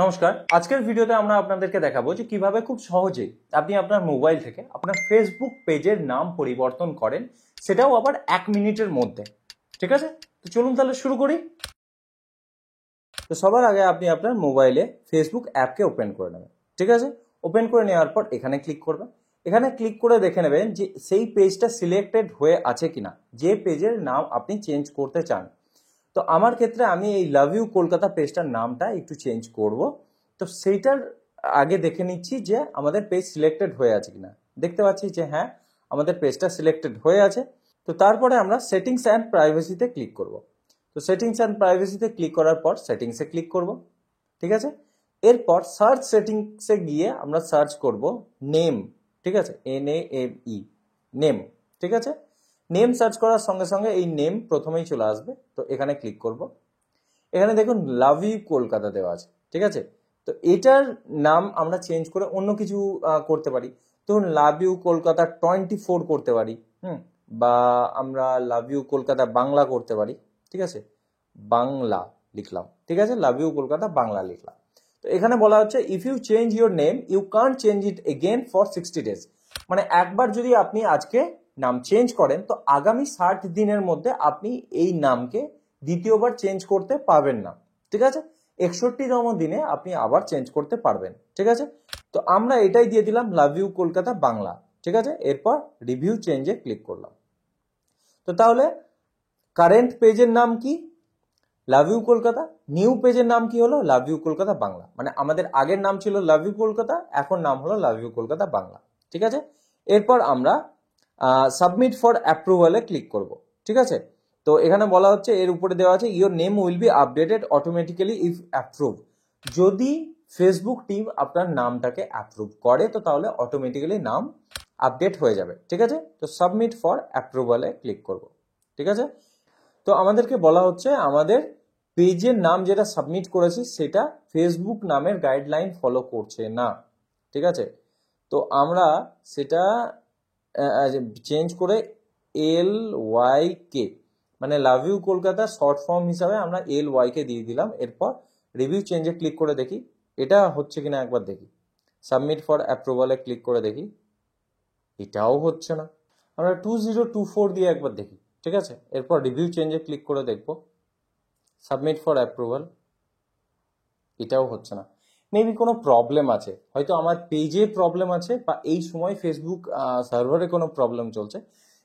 নমস্কার, আজকের ভিডিওতে আমরা আপনাদেরকে দেখাবো যে কিভাবে খুব সহজেই আপনি আপনার মোবাইল থেকে আপনার ফেসবুক পেজের নাম পরিবর্তন করেন, সেটাও আবার 1 মিনিটের মধ্যে। ঠিক আছে, তো চলুন তাহলে শুরু করি। তো সবার আগে আপনি আপনার মোবাইলে ফেসবুক অ্যাপকে ওপেন করে নেবেন। ঠিক আছে, ওপেন করে নেওয়ার পর এখানে ক্লিক করবেন। এখানে ক্লিক করে দেখে নেবেন যে সেই পেজটা সিলেক্টেড হয়ে আছে কিনা, যে পেজের নাম আপনি চেঞ্জ করতে চান। তো আমার ক্ষেত্রে আমি এই লাভ ইউ কলকাতা পেজটার নামটা একটু চেঞ্জ করব। তো সেইটার আগে দেখে নিচ্ছি যে আমাদের পেজ সিলেক্টেড হয়ে আছে কিনা। দেখতে পাচ্ছি যে হ্যাঁ, আমাদের পেজটা সিলেক্টেড হয়ে আছে। তো তারপরে আমরা সেটিংস অ্যান্ড প্রাইভেসিতে ক্লিক করব। তো সেটিংস অ্যান্ড প্রাইভেসিতে ক্লিক করার পর সেটিংসে ক্লিক করব। ঠিক আছে, এরপর সার্চ সেটিংসে গিয়ে আমরা সার্চ করব নেম। ঠিক আছে, NAME, নেম। ঠিক আছে, নেম সার্চ করার সঙ্গে সঙ্গে এই নেম প্রথমেই চলে আসবে। তো এখানে ক্লিক করব। এখানে দেখুন লাভ ইউ কলকাতা দেওয়া আছে। ঠিক আছে, তো এটার নাম আমরা চেঞ্জ করে অন্য কিছু করতে পারি। ধরুন লাভ ইউ কলকাতা 24 করতে পারি, বা আমরা লাভ ইউ কলকাতা বাংলা করতে পারি। ঠিক আছে, বাংলা লিখলাম। ঠিক আছে, লাভ ইউ কলকাতা বাংলা লিখলাম। তো এখানে বলা হচ্ছে if you change your name you can't change it again for 60 days। মানে একবার যদি আপনি আজকে নাম চেঞ্জ করেন তো আগামী 60 দিনের মধ্যে আপনি এই নামকে দ্বিতীয়বার চেঞ্জ করতে পারবেন না। ঠিক আছে, 61তম দিনে আপনি আবার চেঞ্জ করতে পারবেন। ঠিক আছে, তো আমরা এটাই দিয়ে দিলাম লাভ ইউ কলকাতা বাংলা। ঠিক আছে, এরপর রিভিউ চেঞ্জে ক্লিক করলাম। তো তাহলে কারেন্ট পেজের নাম কি? লাভ ইউ কলকাতা। নিউ পেজের নাম কি হলো? Love you Kolkata Bangla. মানে আমাদের আগের নাম ছিল লাভ ইউ কলকাতা, এখন নাম হলো লাভ ইউ কলকাতা বাংলা। ঠিক আছে, এরপর আমরা সাবমিট ফর অ্যাপ্রুভালে ক্লিক করব। ঠিক আছে, তো এখানে বলা হচ্ছে এর উপরে দেওয়া আছে your name will be updated automatically if approve. যদি ফেসবুক টিম আপনার নামটাকে অ্যাপ্রুভ করে তো তাহলে অটোমেটিক্যালি নাম আপডেট হয়ে যাবে। ঠিক আছে, তো সাবমিট ফর অ্যাপ্রুভালে ক্লিক করব। ঠিক আছে, তো আমাদেরকে বলা হচ্ছে আমাদের পেজের নাম যেটা সাবমিট করেছি সেটা ফেসবুক নামের গাইডলাইন ফলো করছে না। ঠিক আছে, তো আমরা সেটা চেঞ্জ করে LYK, মানে love you Kolkata short form হিসাবে আমরা LYK দিয়ে দিলাম। এরপর রিভিউ চেঞ্জে ক্লিক করে দেখি এটা হচ্ছে কিনা একবার দেখি। সাবমিট ফর অ্যাপ্রুভালে ক্লিক করে দেখি, এটাও হচ্ছে না। আমরা 2024 দিয়ে একবার দেখি। ঠিক আছে, এরপর রিভিউ চেঞ্জে ক্লিক করে দেখব, সাবমিট ফর অ্যাপ্রুভাল, এটাও হচ্ছে না। মেবি কোনো প্রবলেম আছে, হয়তো আমার পেজে প্রবলেম আছে বা এই সময় ফেসবুক সার্ভারে কোনো প্রবলেম চলছে।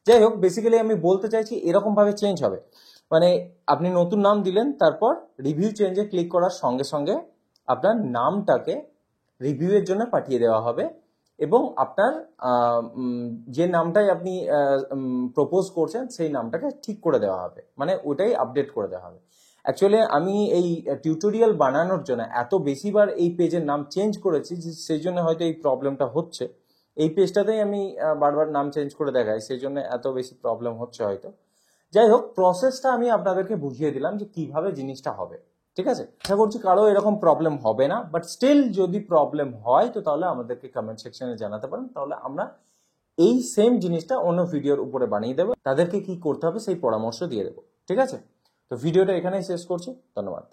যাই হোক, বেসিক্যালি আমি বলতে চাইছি এরকম ভাবে চেঞ্জ হবে। মানে আপনি নতুন নাম দিলেন, তারপর রিভিউ চেঞ্জে ক্লিক করার সঙ্গে সঙ্গে আপনার নামটাকে রিভিউয়ের জন্য পাঠিয়ে দেওয়া হবে এবং আপনার যে নামটাই আপনি প্রপোজ করছেন সেই নামটাকে ঠিক করে দেওয়া হবে, মানে ওটাই আপডেট করে দেওয়া হবে। অ্যাকচুয়ালি আমি এই টিউটোরিয়াল বানানোর জন্য এত বেশিবার এই পেজের নাম চেঞ্জ করেছি যে সেই জন্য হয়তো এই প্রবলেমটা হচ্ছে। এই পেজটাতেই আমি বারবার নাম চেঞ্জ করে দেখাই, সেই জন্য এত বেশি প্রবলেম হচ্ছে হয়তো। যাই হোক, প্রসেসটা আমি আপনাদেরকে বুঝিয়ে দিলাম যে কিভাবে জিনিসটা হবে। ঠিক আছে, আশা করছি কারো এরকম প্রবলেম হবে না, বাট স্টিল যদি প্রবলেম হয় তো তাহলে আমাদেরকে কমেন্ট সেকশনে জানাতে পারেন, তাহলে আমরা এই সেম জিনিসটা অন্য ভিডিওর উপরে বানিয়ে দেবো, তাদেরকে কি করতে হবে সেই পরামর্শ দিয়ে দেবো। ঠিক আছে, তো ভিডিওটা এখানেই শেষ করছি, ধন্যবাদ।